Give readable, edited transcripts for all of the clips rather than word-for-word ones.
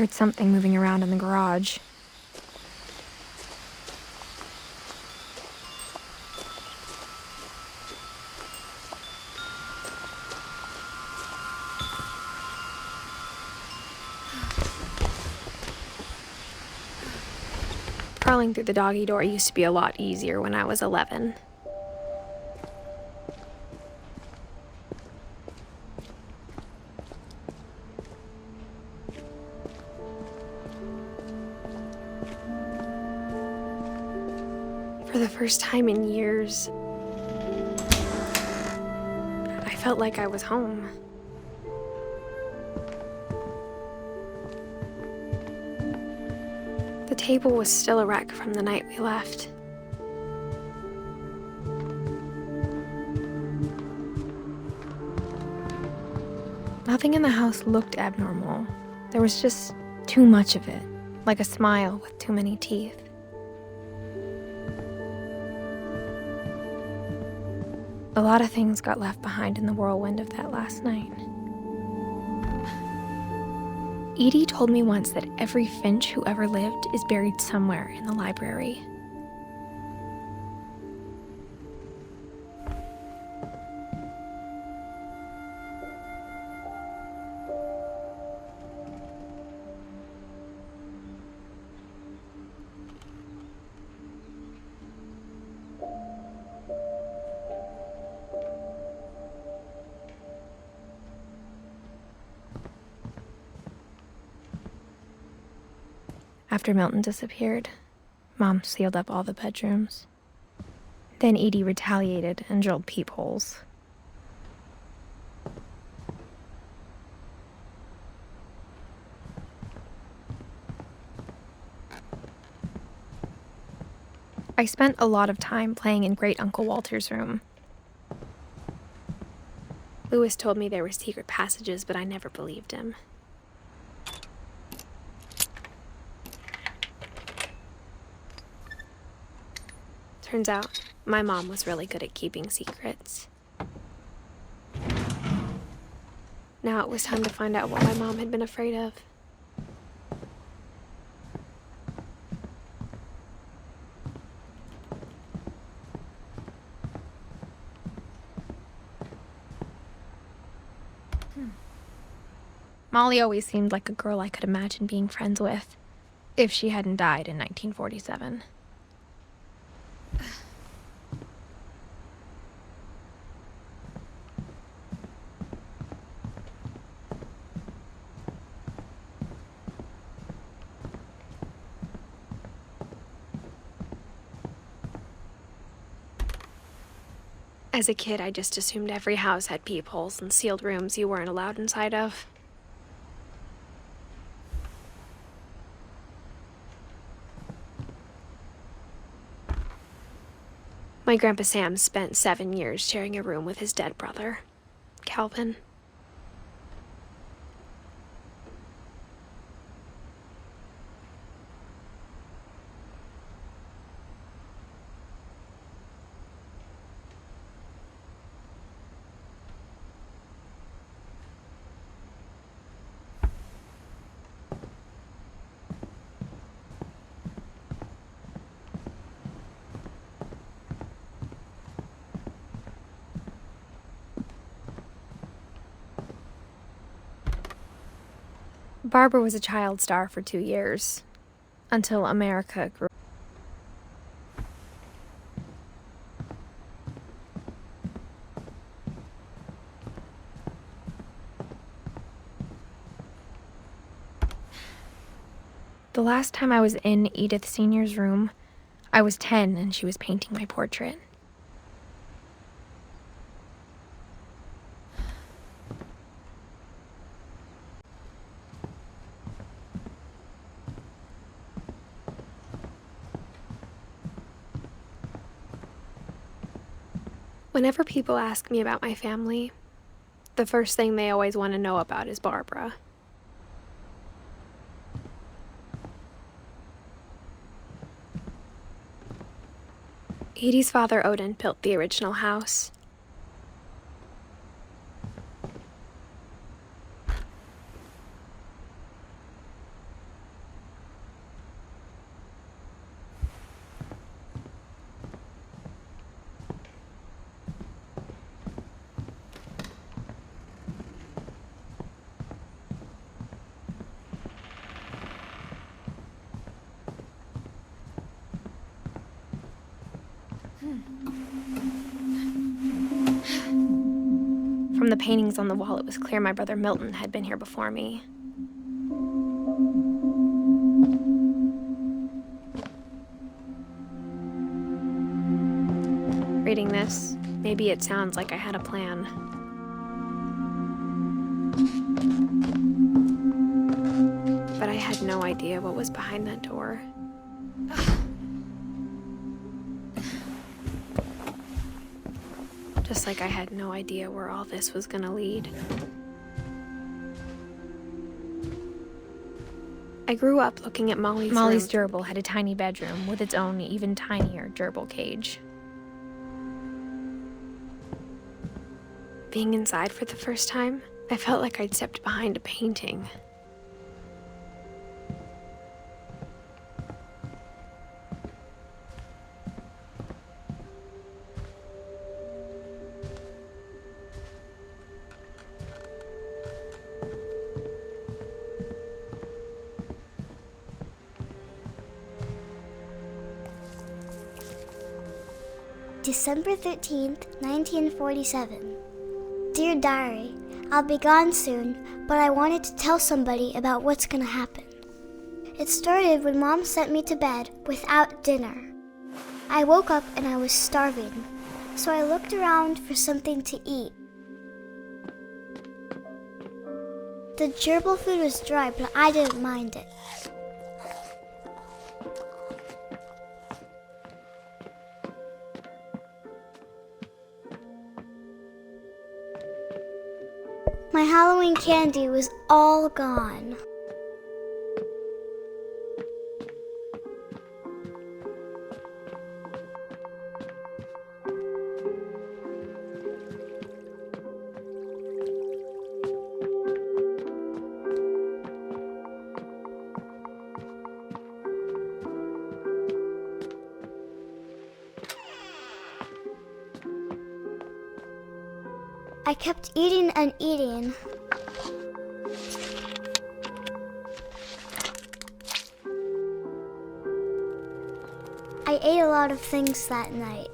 heard something moving around in the garage. Crawling through the doggy door used to be a lot easier when I was 11. For the first time in years, I felt like I was home. The table was still a wreck from the night we left. Nothing in the house looked abnormal. There was just too much of it, like a smile with too many teeth. A lot of things got left behind in the whirlwind of that last night. Edie told me once that every Finch who ever lived is buried somewhere in the library. After Milton disappeared, Mom sealed up all the bedrooms. Then Edie retaliated and drilled peepholes. I spent a lot of time playing in Great Uncle Walter's room. Lewis told me there were secret passages, but I never believed him. Turns out, my mom was really good at keeping secrets. Now it was time to find out what my mom had been afraid of. Molly always seemed like a girl I could imagine being friends with, if she hadn't died in 1947. As a kid, I just assumed every house had peepholes and sealed rooms you weren't allowed inside of. My Grandpa Sam spent 7 years sharing a room with his dead brother, Calvin. Barbara was a child star for 2 years, until America grew. The last time I was in Edith Sr.'s room, I was 10 and she was painting my portrait. Whenever people ask me about my family, the first thing they always want to know about is Barbara. Edie's father, Odin, built the original house. the paintings on the wall, it was clear my brother Milton had been here before me. Reading this, maybe it sounds like I had a plan. But I had no idea what was behind that door. Just like I had no idea where all this was gonna lead. I grew up looking at Molly's gerbil had a tiny bedroom with its own even tinier gerbil cage. Being inside for the first time, I felt like I'd stepped behind a painting. December 13th, 1947. Dear Diary, I'll be gone soon, but I wanted to tell somebody about what's gonna happen. It started when Mom sent me to bed without dinner. I woke up and I was starving, so I looked around for something to eat. The gerbil food was dry, but I didn't mind it. My Halloween candy was all gone. I kept eating and eating. I ate a lot of things that night.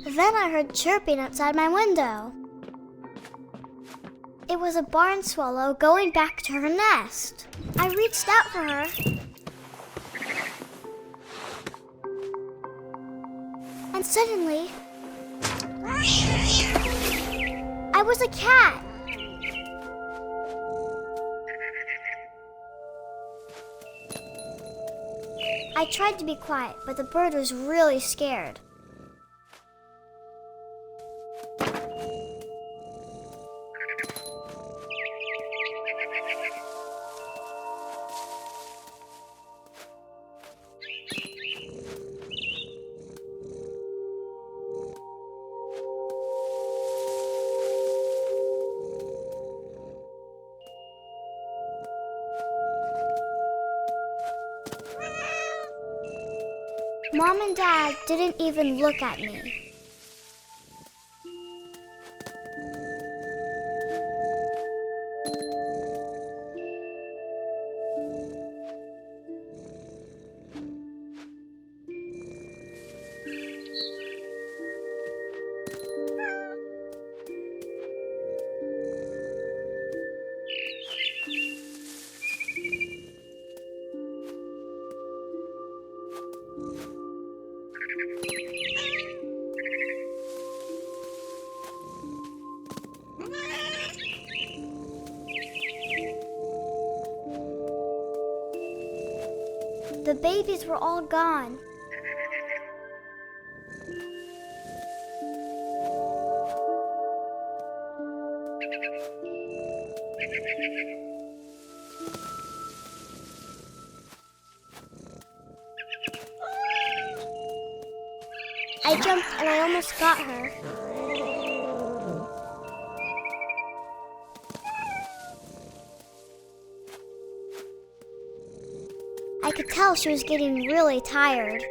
Then I heard chirping outside my window. It was a barn swallow going back to her nest. I reached out for her. And suddenly, I was a cat. I tried to be quiet, but the bird was really scared. Mom and Dad didn't even look at me. The babies were all gone. I jumped and I almost got her. I could tell she was getting really tired.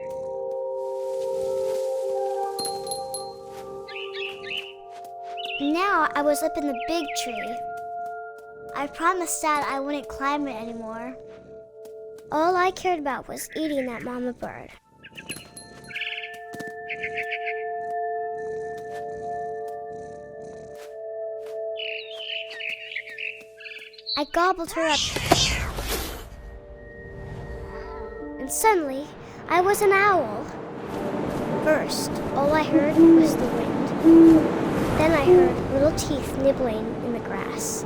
Now I was up in the big tree. I promised Dad I wouldn't climb it anymore. All I cared about was eating that mama bird. I gobbled her up. And suddenly, I was an owl. First, all I heard was the wind. Then I heard little teeth nibbling in the grass.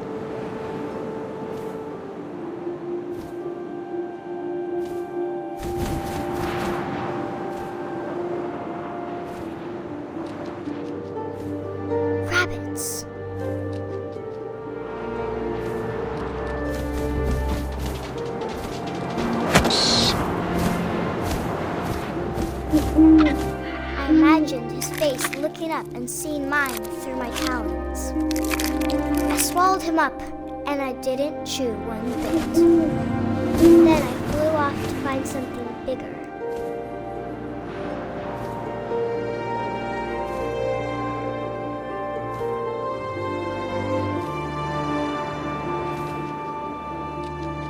Rabbits. I imagined his face looking up and seeing mine through my talons. I swallowed him up, and I didn't chew one bit. Then I flew off to find something bigger.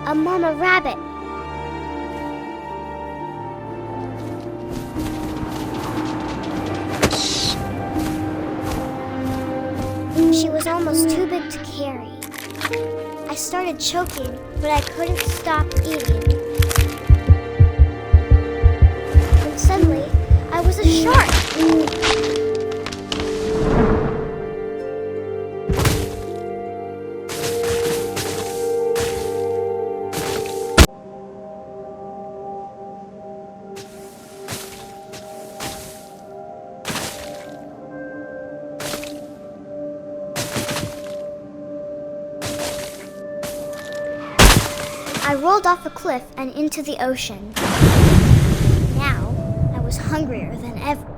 A mama rabbit. She was almost too big to carry. I started choking, but I couldn't stop eating. And suddenly, I was a shark. I rolled off a cliff and into the ocean. Now, I was hungrier than ever.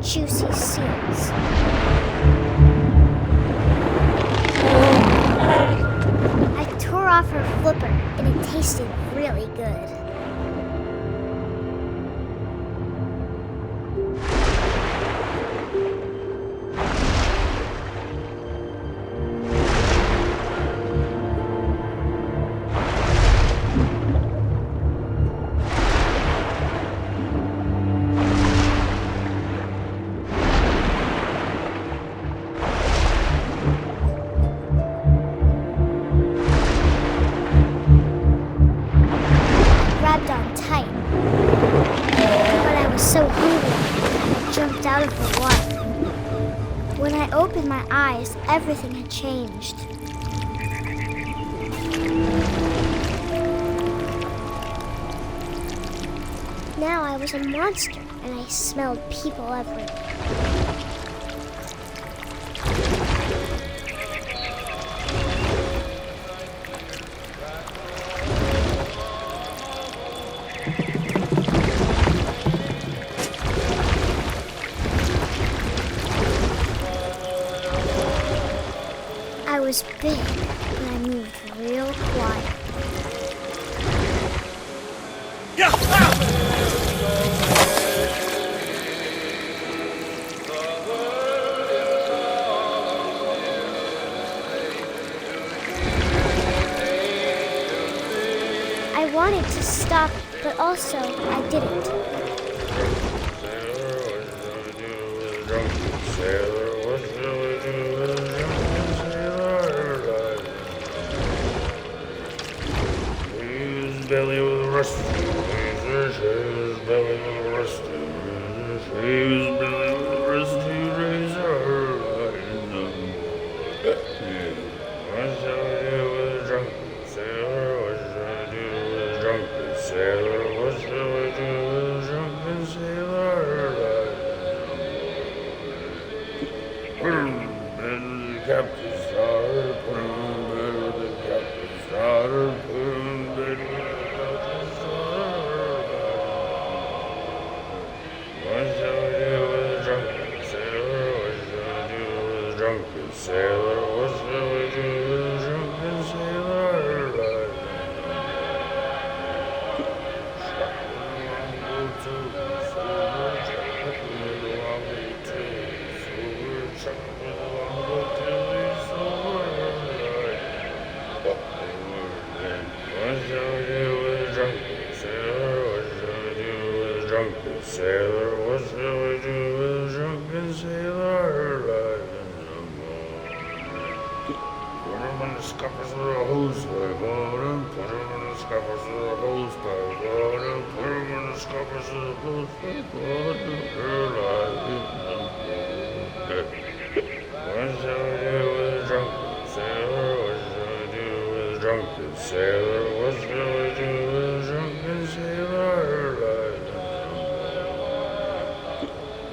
Juicy seals. I tore off her flipper and it tasted really good. So hungry, I jumped out of the water. When I opened my eyes, everything had changed. Now I was a monster, and I smelled people everywhere. I was big, but I moved real quiet. I wanted to stop, but also I didn't. Belly with a rusty razor, belly with a rusty razor, belly with a rusty razor. What shall I do with a drunken sailor? What shall I do with a drunken sailor? What shall I do with a drunken sailor? Put him in the captain's star, put him in sailor, what shall we do with a drunken sailor? Sailor, what shall we do with a drunken sailor alive in the morning? Put him in the scuppers with a hose pipe, put him in the scuppers with a hose pipe, put him in the scuppers with a hose pipe, alive in the morning. What shall we do with a drunken sailor? What shall we do with a drunken sailor? What shall we do with a drunken sailor alive in the morning?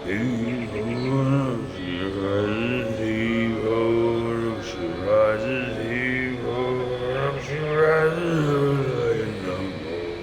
Heave-ho, she rises, heave-ho, she rises, heave-ho, she rises early in the morning.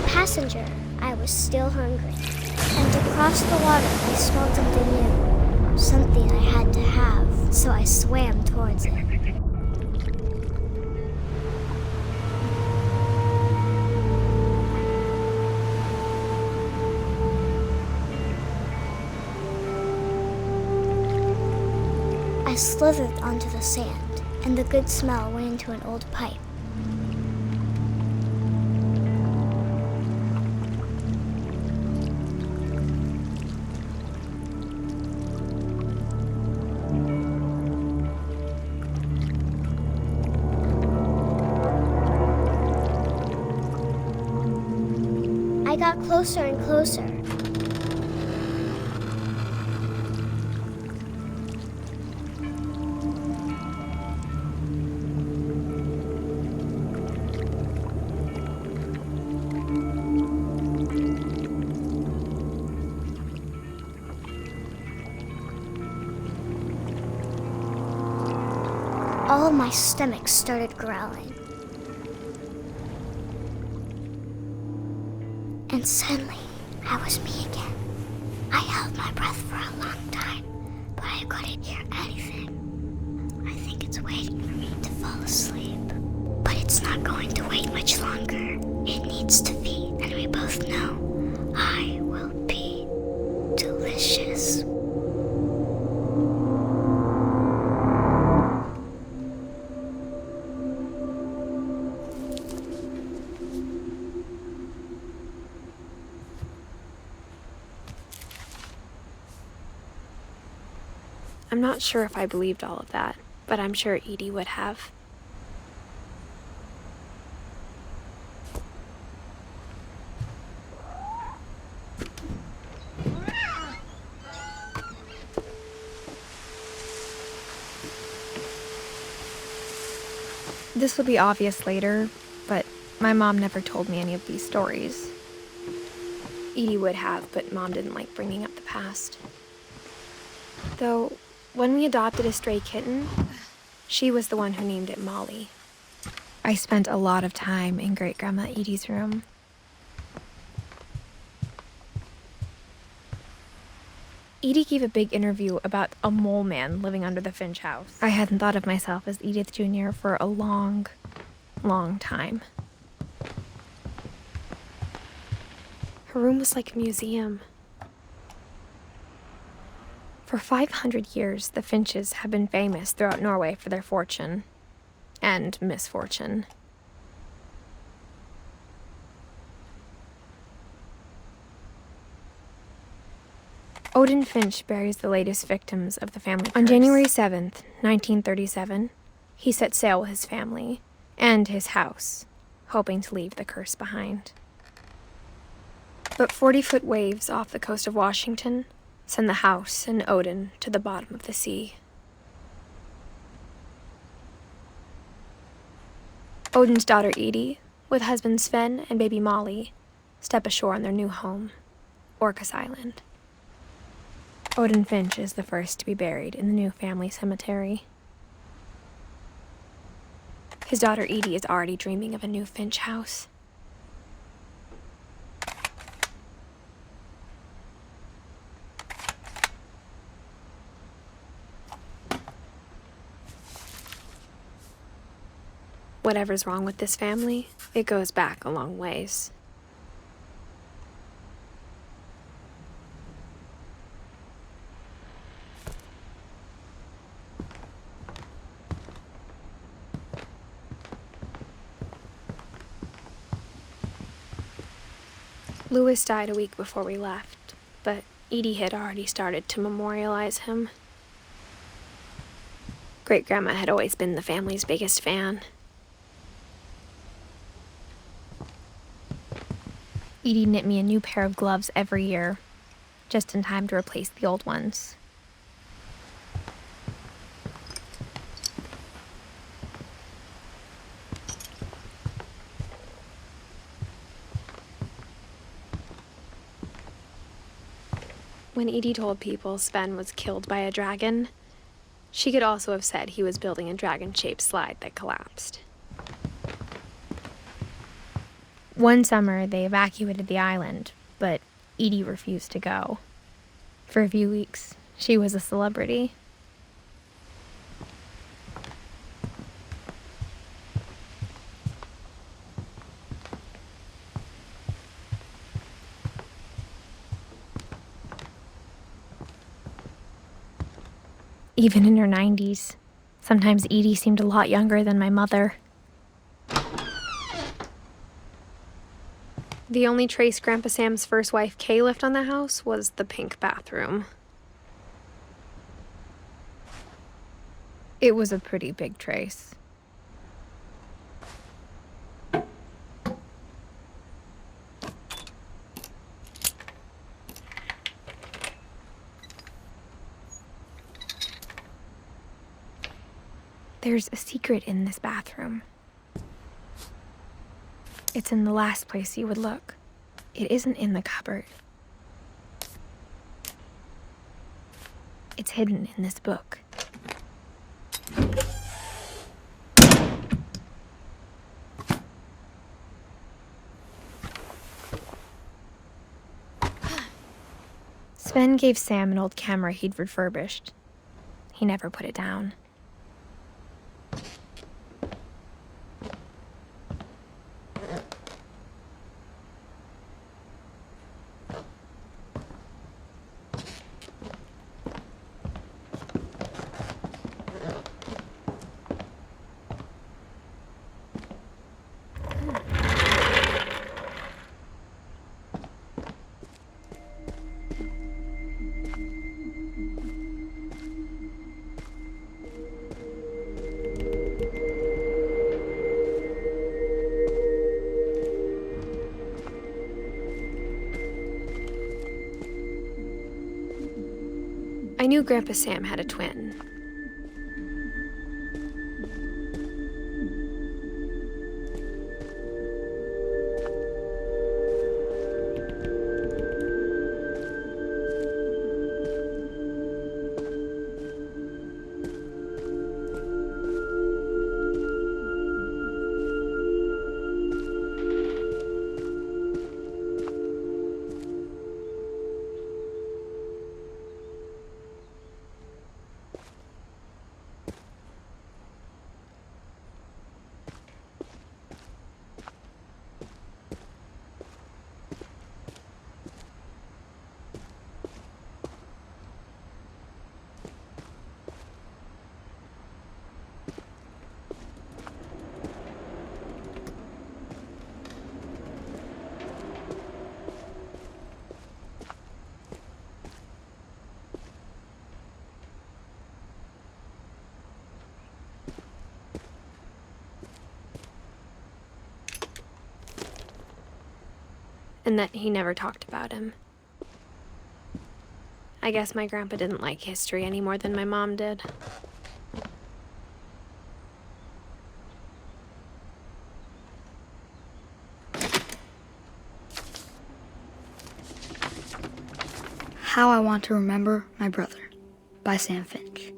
Passenger, I was still hungry. And across the water, I smelled something new. Something I had to have, so I swam towards it. I slithered onto the sand, and the good smell went into an old pipe. I got closer and closer. All of my stomach started growling. And suddenly, I was me again. I held my breath for a long time, but I couldn't hear anything. I think it's waiting for me to fall asleep. But it's not going to wait much longer. It needs to feed, and we both know I will be delicious. I'm not sure if I believed all of that, but I'm sure Edie would have. This will be obvious later, but my mom never told me any of these stories. Edie would have, but Mom didn't like bringing up the past. Though, when we adopted a stray kitten, she was the one who named it Molly. I spent a lot of time in Great-Grandma Edie's room. Edie gave a big interview about a mole man living under the Finch house. I hadn't thought of myself as Edith Jr. for a long, long time. Her room was like a museum. For 500 years, the Finches have been famous throughout Norway for their fortune and misfortune. Odin Finch buries the latest victims of the family curse. On January 7th, 1937, he set sail with his family and his house, hoping to leave the curse behind. But 40-foot waves off the coast of Washington send the house and Odin to the bottom of the sea. Odin's daughter Edie, with husband Sven and baby Molly, step ashore on their new home, Orcas Island. Odin Finch is the first to be buried in the new family cemetery. His daughter Edie is already dreaming of a new Finch house. Whatever's wrong with this family, it goes back a long ways. Louis died a week before we left, but Edie had already started to memorialize him. Great-grandma had always been the family's biggest fan. Edie knit me a new pair of gloves every year, just in time to replace the old ones. When Edie told people Sven was killed by a dragon, she could also have said he was building a dragon-shaped slide that collapsed. One summer, they evacuated the island, but Edie refused to go. For a few weeks, she was a celebrity. Even in her 90s, sometimes Edie seemed a lot younger than my mother. The only trace Grandpa Sam's first wife, Kay, left on the house was the pink bathroom. It was a pretty big trace. There's a secret in this bathroom. It's in the last place you would look. It isn't in the cupboard. It's hidden in this book. Sven gave Sam an old camera he'd refurbished. He never put it down. I knew Grandpa Sam had a twin. And that he never talked about him. I guess my grandpa didn't like history any more than my mom did. How I Want to Remember My Brother by Sam Finch.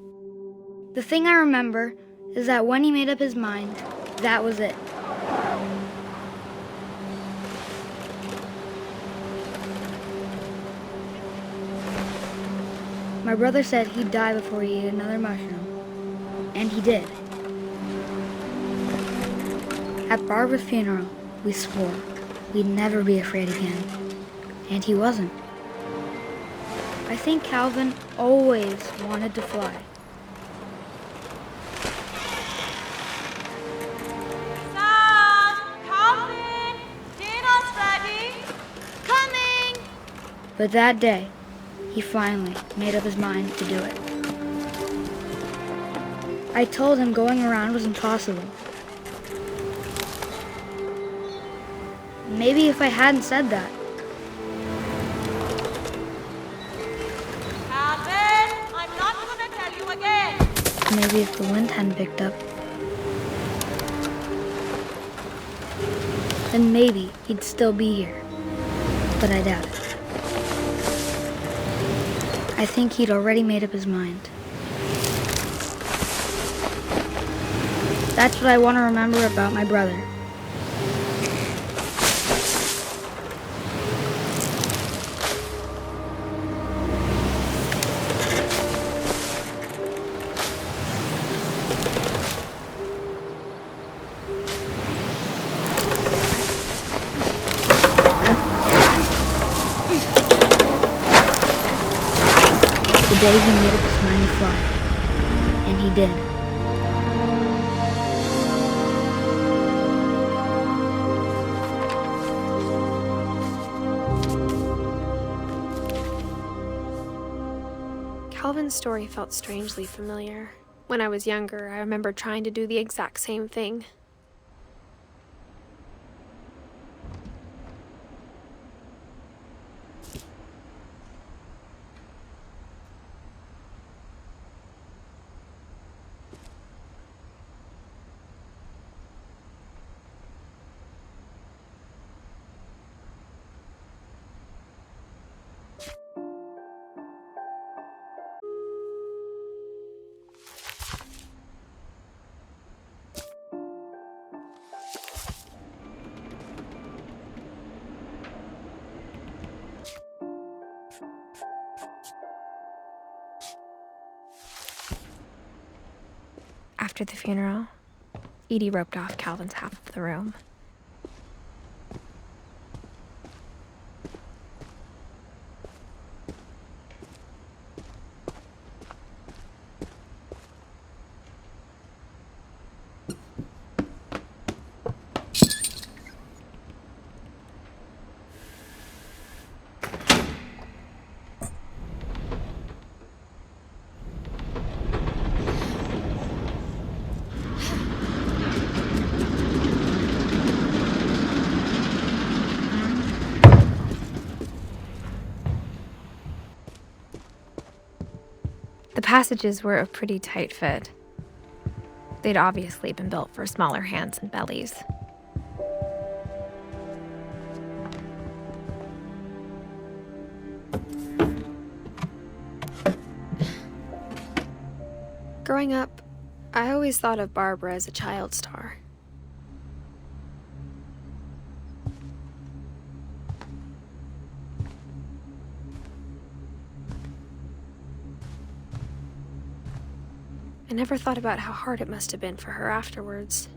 The thing I remember is that when he made up his mind, that was it. My brother said he'd die before he ate another mushroom, and he did. At Barbara's funeral, we swore we'd never be afraid again, and he wasn't. I think Calvin always wanted to fly. Sam! Calvin! Dinner's ready! Coming! But that day, he finally made up his mind to do it. I told him going around was impossible. Maybe if I hadn't said that, Calvin! I'm not gonna tell you again! maybe if the wind hadn't picked up, then maybe he'd still be here. But I doubt it. I think he'd already made up his mind. That's what I want to remember about my brother. The day he made up his mind to fly. And he did. Calvin's story felt strangely familiar. When I was younger, I remember trying to do the exact same thing. After the funeral, Edie roped off Calvin's half of the room. The passages were a pretty tight fit. They'd obviously been built for smaller hands and bellies. Growing up, I always thought of Barbara as a child star. I never thought about how hard it must have been for her afterwards.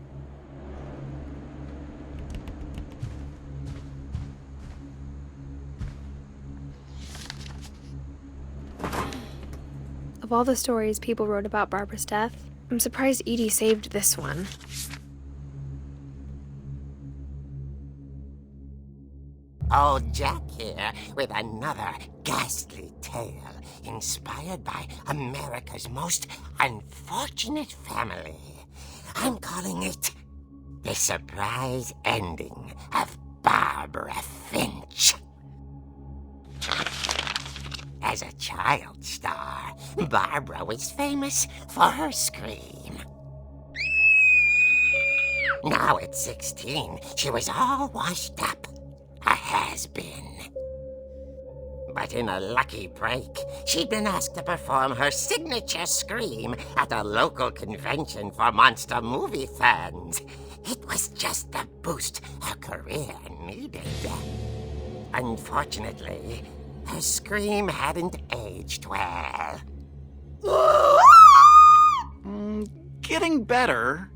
Of all the stories people wrote about Barbara's death, I'm surprised Edie saved this one. Old Jack here with another ghastly tale inspired by America's most unfortunate family. I'm calling it The Surprise Ending of Barbara Finch. As a child star, Barbara was famous for her scream. Now at 16, she was all washed up. A has-been. But But in a lucky break, she'd been asked to perform her signature scream at a local convention for monster movie fans. It was just the boost her career needed. Unfortunately, her scream hadn't aged well. Getting better.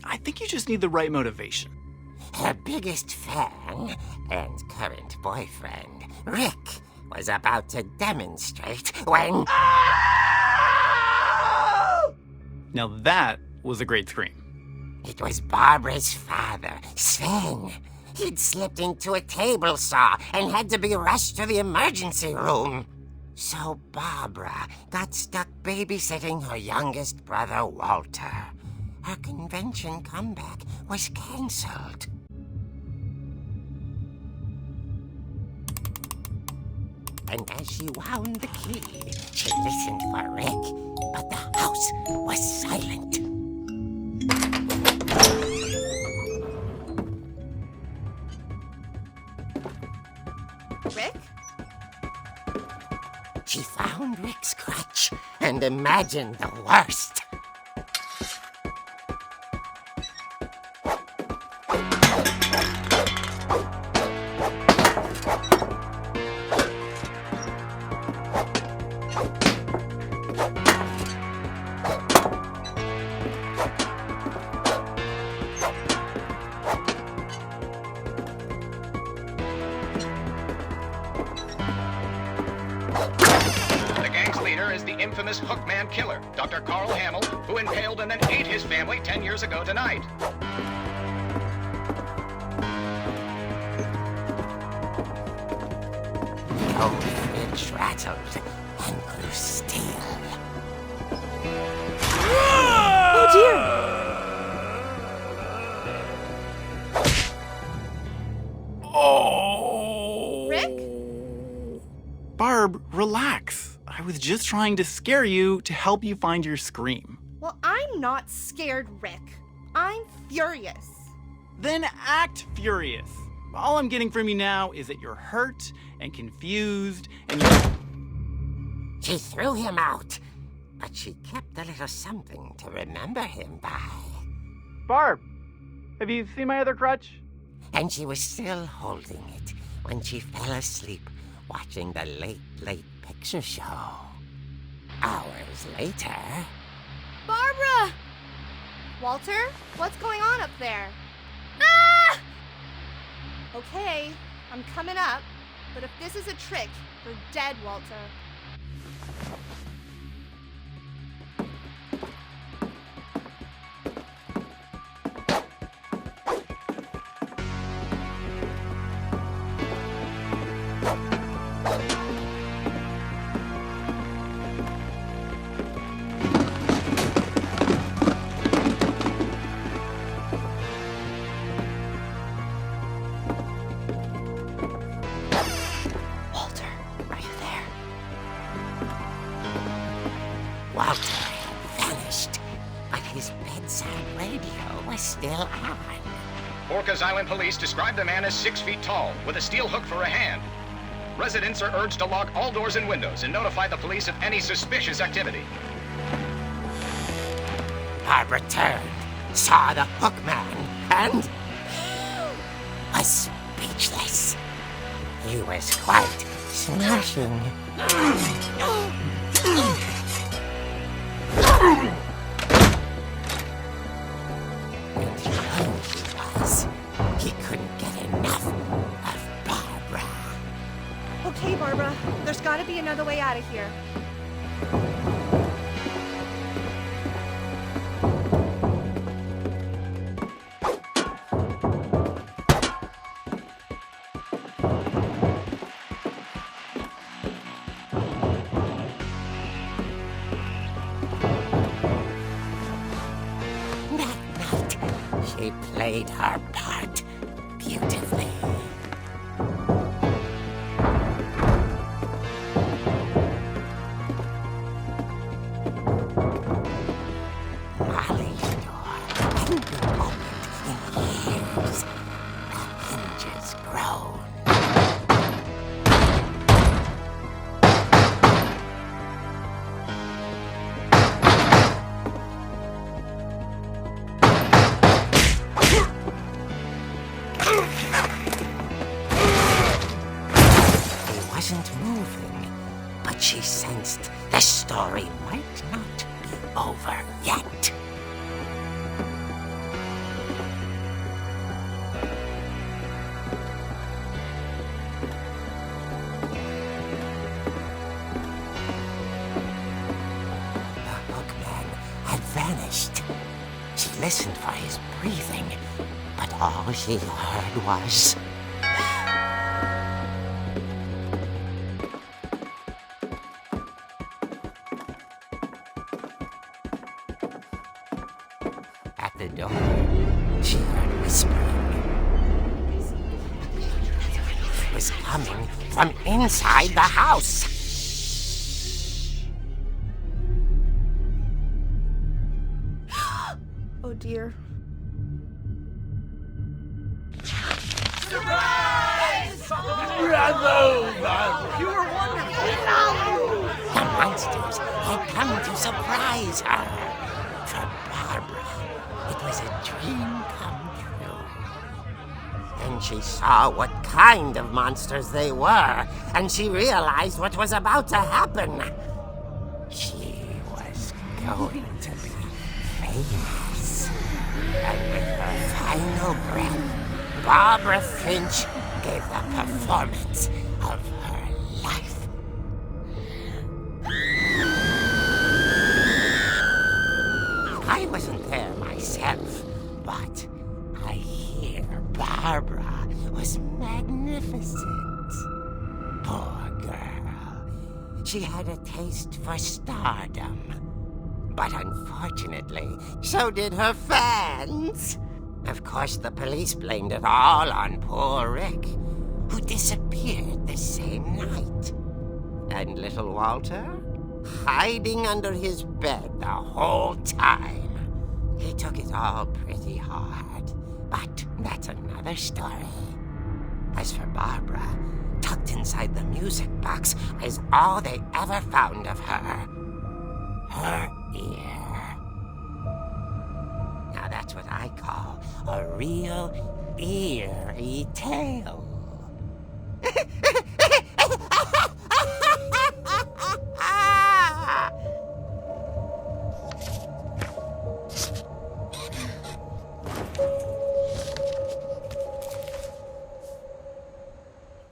I think you just need the right motivation. Her biggest fan and current boyfriend, Rick, was about to demonstrate when... Now that was a great scream. It was Barbara's father, Sven. He'd slipped into a table saw and had to be rushed to the emergency room. So Barbara got stuck babysitting her youngest brother, Walter. Her convention comeback was cancelled. And as she wound the key, she listened for Rick, but the house was silent. Rick? She found Rick's crutch and imagined the worst. Infamous Hookman killer, Dr. Carl Hamill, who impaled and then ate his family 10 years ago tonight. The old fridge rattled and grew still. Oh dear! Oh! Rick? Barb, relax. I was just trying to scare you to help you find your scream. Well, I'm not scared, Rick. I'm furious. Then act furious. All I'm getting from you now is that you're hurt and confused and She threw him out, but she kept a little something to remember him by. Barb, have you seen my other crutch? And she was still holding it when she fell asleep watching the late picture show. Hours later... Barbara! Walter, what's going on up there? Ah! Okay, I'm coming up, but if this is a trick, you're dead, Walter. Walter had vanished, but his bedside radio was still on. Orcas Island police describe the man as 6 feet tall, with a steel hook for a hand. Residents are urged to lock all doors and windows and notify the police of any suspicious activity. Barbara turned, saw the hookman, and was speechless. He was quite smashing. And young he was. He couldn't get enough of Barbara. Okay, Barbara, there's gotta be another way out of here. She played her part beautifully. Molly's door hadn't been opened in years. The hinges groaned. wasn't moving, but she sensed the story might not be over yet. The hookman had vanished. She listened for his breathing, but all she heard was... At the door, she heard whispering. It was coming from inside the house. Oh dear. The monsters had come to surprise her. For Barbara, it was a dream come true. Then she saw what kind of monsters they were, and she realized what was about to happen. She was going to be famous. And with her final breath, Barbara Finch gave the performance of her life. I wasn't there myself, but I hear Barbara was magnificent. Poor girl. She had a taste for stardom. But unfortunately, so did her fans. Of course, the police blamed it all on poor Rick, who disappeared the same night. And little Walter? Hiding under his bed the whole time. He took it all pretty hard, but that's another story. As for Barbara, tucked inside the music box is all they ever found of her. Her ear. Now that's what I call a real eerie tale.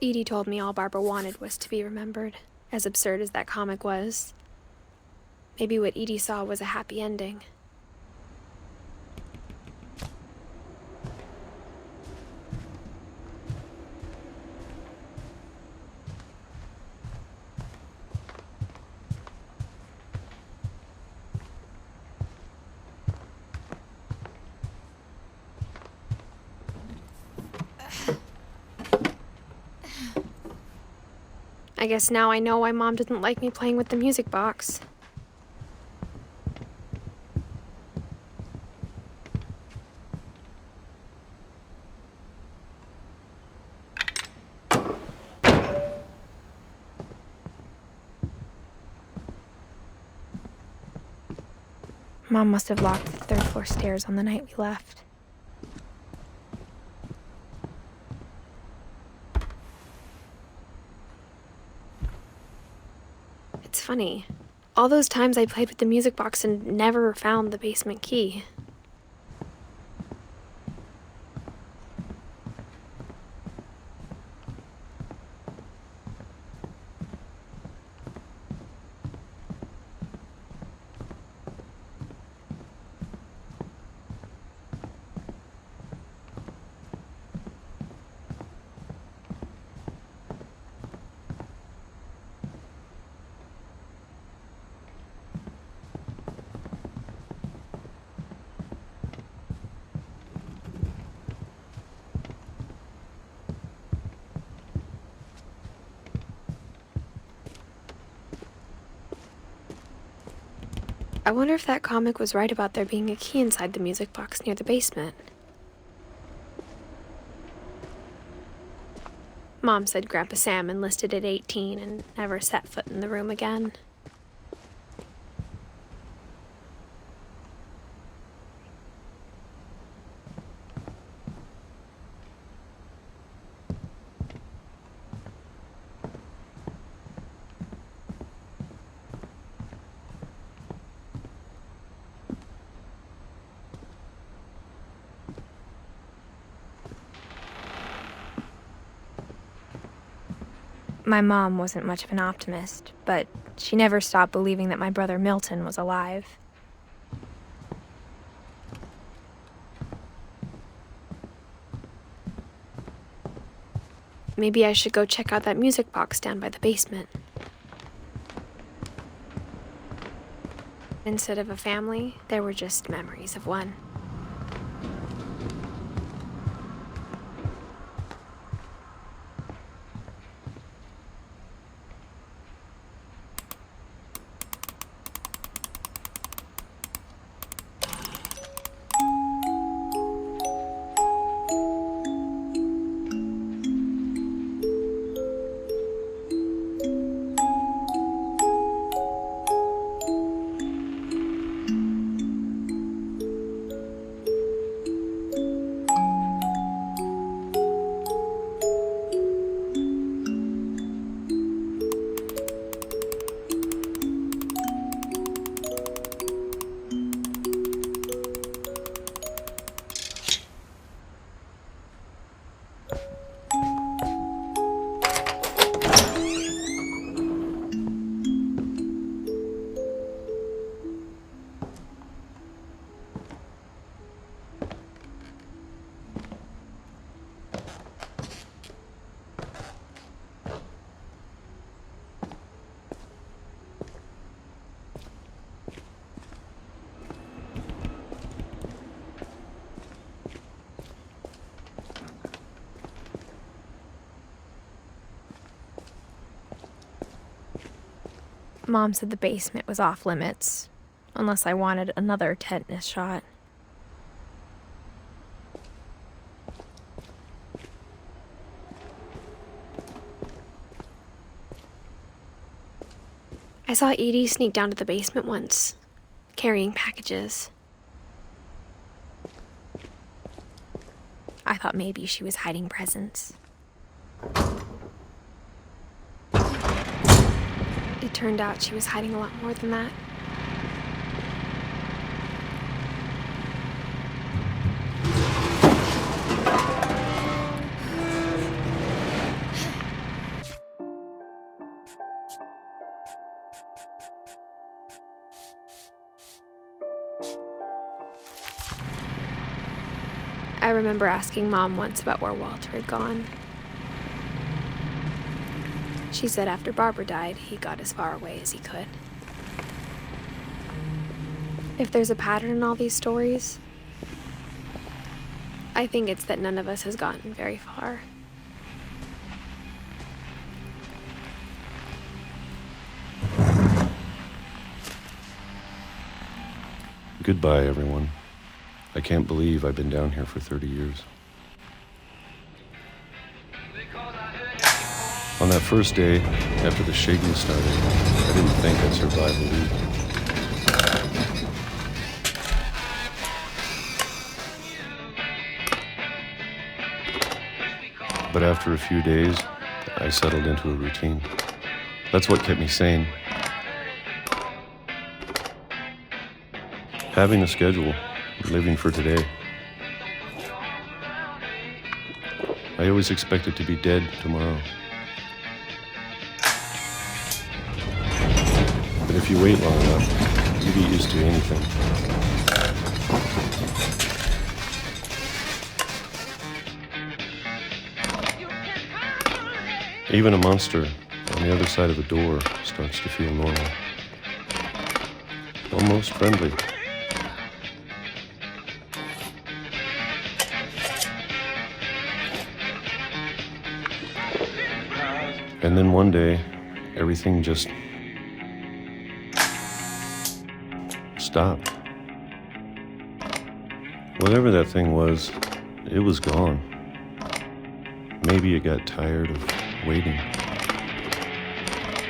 Edie told me all Barbara wanted was to be remembered, as absurd as that comic was. Maybe what Edie saw was a happy ending. I guess now I know why Mom didn't like me playing with the music box. Mom must have locked the third floor stairs on the night we left. It's funny. All those times I played with the music box and never found the basement key. I wonder if that comic was right about there being a key inside the music box near the basement. Mom said Grandpa Sam enlisted at 18 and never set foot in the room again. My mom wasn't much of an optimist, but she never stopped believing that my brother Milton was alive. Maybe I should go check out that music box down by the basement. Instead of a family, there were just memories of one. Mom said the basement was off limits, unless I wanted another tetanus shot. I saw Edie sneak down to the basement once, carrying packages. I thought maybe she was hiding presents. It turned out she was hiding a lot more than that. I remember asking Mom once about where Walter had gone. She said after Barbara died, he got as far away as he could. If there's a pattern in all these stories, I think it's that none of us has gotten very far. Goodbye, everyone. I can't believe I've been down here for 30 years. On that first day, after the shaking started, I didn't think I'd survive a week. But after a few days, I settled into a routine. That's what kept me sane. Having a schedule, living for today. I always expected to be dead tomorrow. But if you wait long enough, you get used to anything. Even a monster on the other side of a door starts to feel normal. Almost friendly. And then one day, everything just stopped. Whatever that thing was, it was gone. Maybe it got tired of waiting.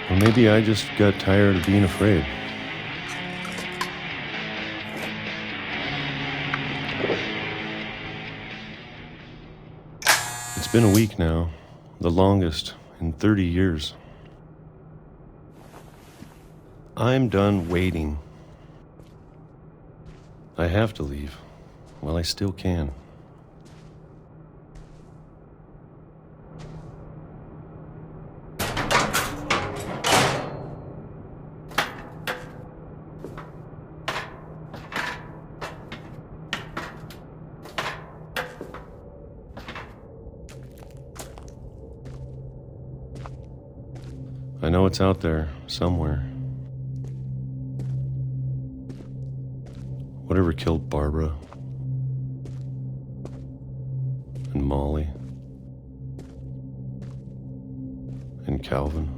Or maybe I just got tired of being afraid. It's been a week now, the longest in 30 years. I'm done waiting. I have to leave while I still can. I know it's out there somewhere. Whatever killed Barbara and Molly and Calvin.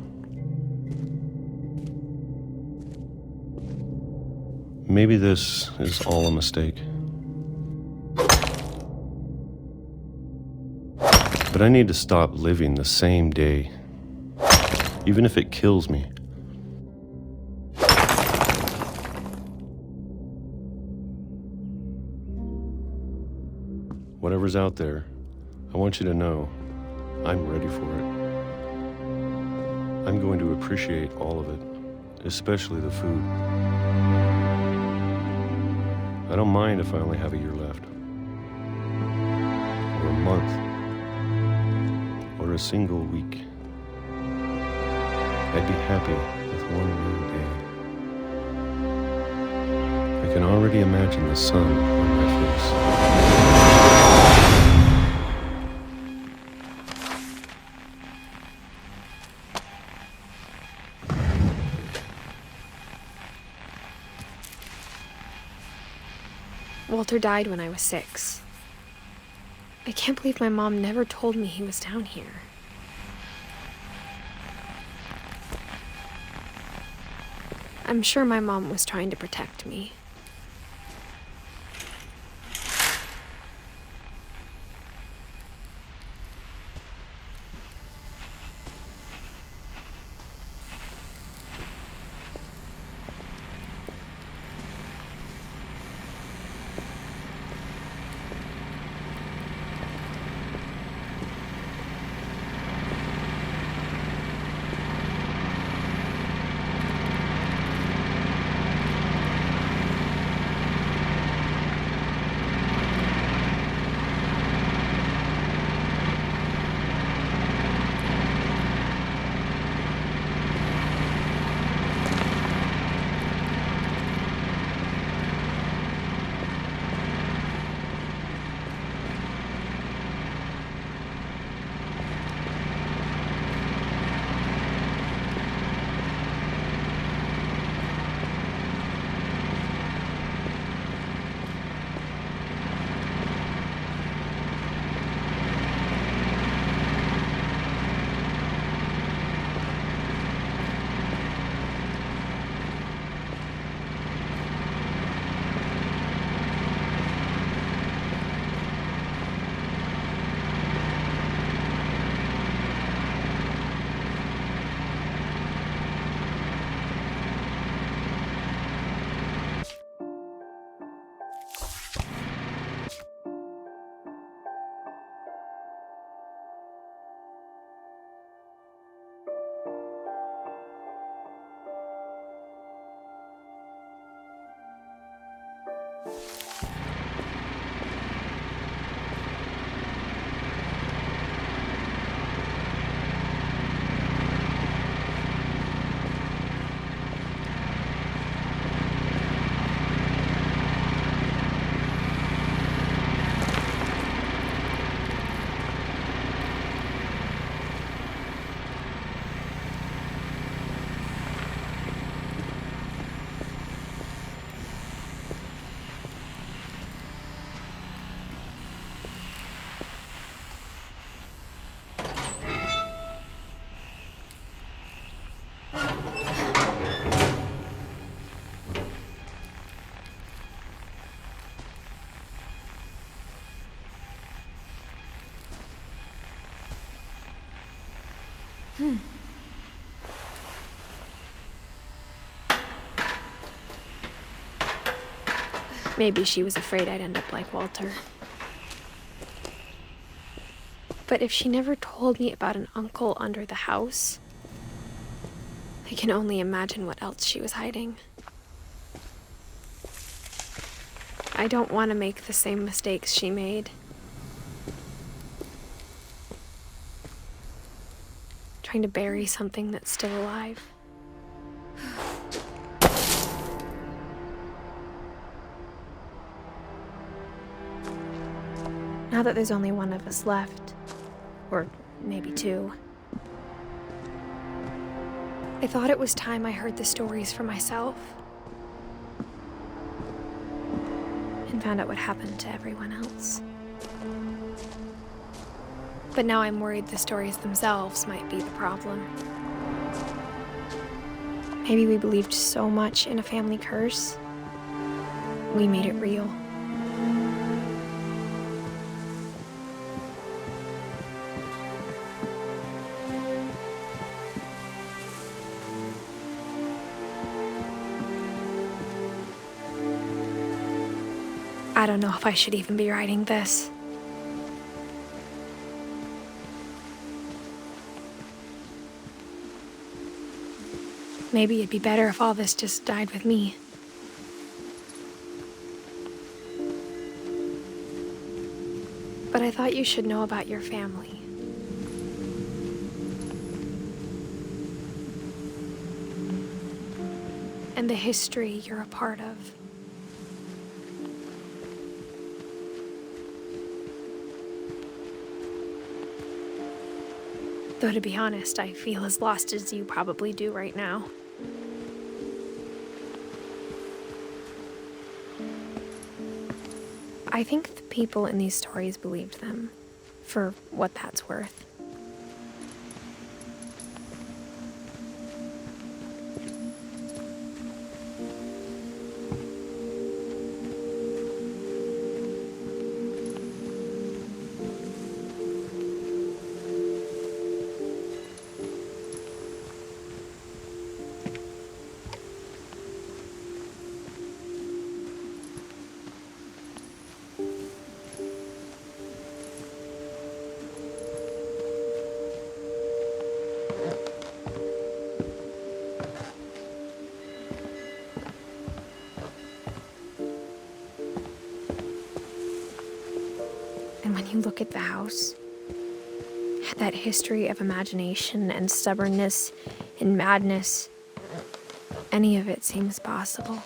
Maybe this is all a mistake. But I need to stop living the same day, even if it kills me. Whatever's out there, I want you to know I'm ready for it. I'm going to appreciate all of it, especially the food. I don't mind if I only have a year left, or a month, or a single week. I'd be happy with one new day. I can already imagine the sun on my face. Walter died when I was 6. I can't believe my mom never told me he was down here. I'm sure my mom was trying to protect me. Maybe she was afraid I'd end up like Walter. But if she never told me about an uncle under the house, I can only imagine what else she was hiding. I don't want to make the same mistakes she made. Trying to bury something that's still alive. Now that there's only one of us left, or maybe two, I thought it was time I heard the stories for myself and found out what happened to everyone else. But now I'm worried the stories themselves might be the problem. Maybe we believed so much in a family curse, we made it real. I don't know if I should even be writing this. Maybe it'd be better if all this just died with me. But I thought you should know about your family. And the history you're a part of. Though to be honest, I feel as lost as you probably do right now. I think the people in these stories believed them, for what that's worth. And when you look at the house, that history of imagination and stubbornness and madness, any of it seems possible.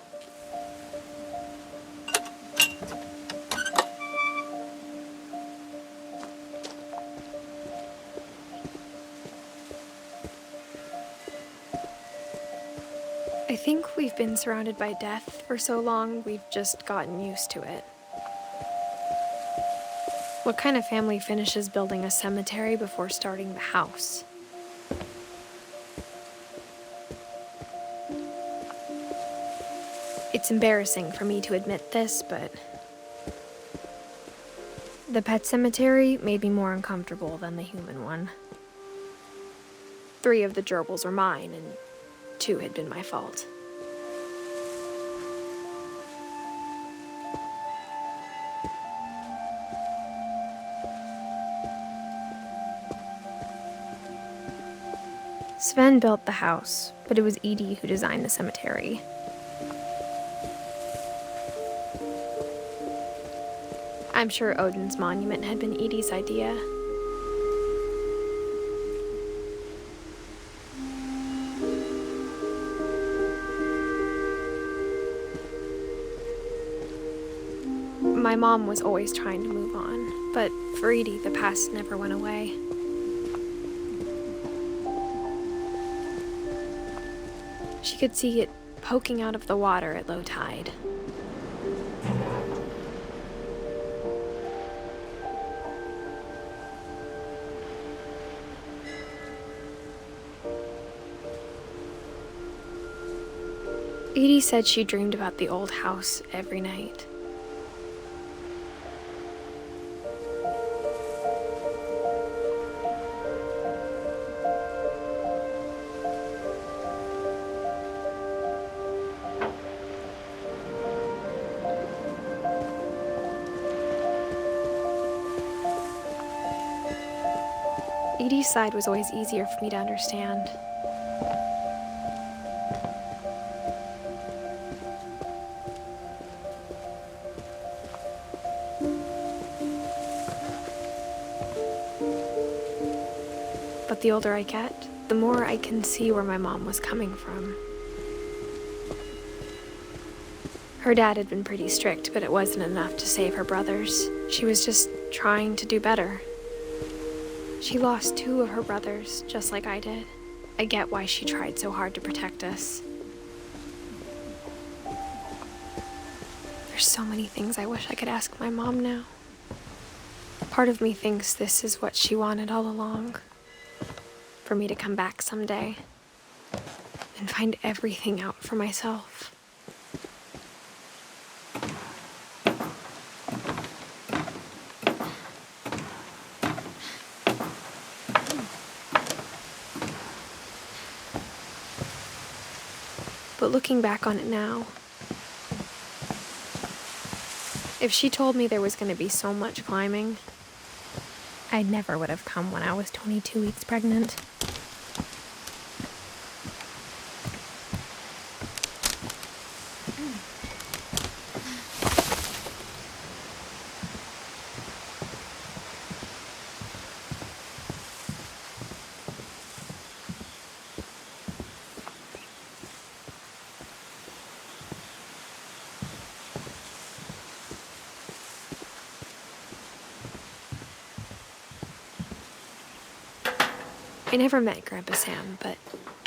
I think we've been surrounded by death for so long, we've just gotten used to it. What kind of family finishes building a cemetery before starting the house? It's embarrassing for me to admit this, but the pet cemetery made me more uncomfortable than the human one. 3 of the gerbils were mine, and 2 had been my fault. Sven built the house, but it was Edie who designed the cemetery. I'm sure Odin's monument had been Edie's idea. My mom was always trying to move on, but for Edie, the past never went away. She could see it poking out of the water at low tide. Edie said she dreamed about the old house every night. Edie's side was always easier for me to understand. But the older I get, the more I can see where my mom was coming from. Her dad had been pretty strict, but it wasn't enough to save her brothers. She was just trying to do better. She lost 2 of her brothers, just like I did. I get why she tried so hard to protect us. There's so many things I wish I could ask my mom now. Part of me thinks this is what she wanted all along. For me to come back someday and find everything out for myself. But looking back on it now, if she told me there was going to be so much climbing, I never would have come when I was 22 weeks pregnant. I never met Grandpa Sam, but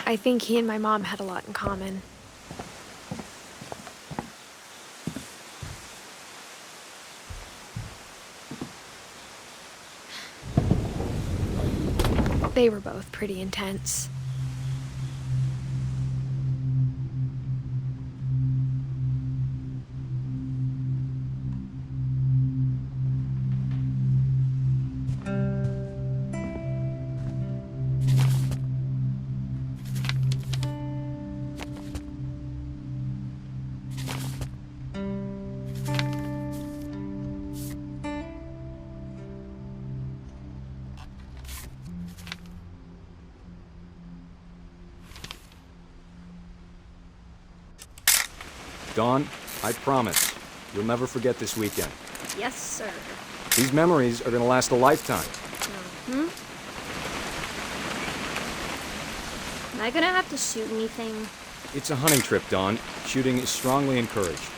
I think he and my mom had a lot in common. They were both pretty intense. Dawn, I promise, you'll never forget this weekend. Yes, sir. These memories are gonna last a lifetime. Am I gonna have to shoot anything? It's a hunting trip, Dawn. Shooting is strongly encouraged.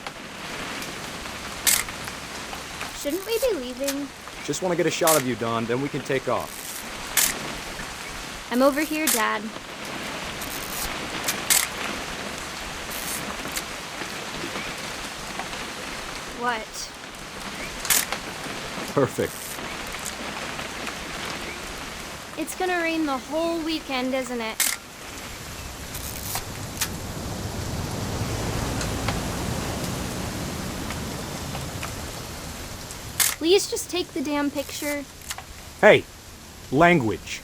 Shouldn't we be leaving? Just want to get a shot of you, Dawn, then we can take off. I'm over here, Dad. What? Perfect. It's gonna rain the whole weekend, isn't it? Please just take the damn picture. Hey, language.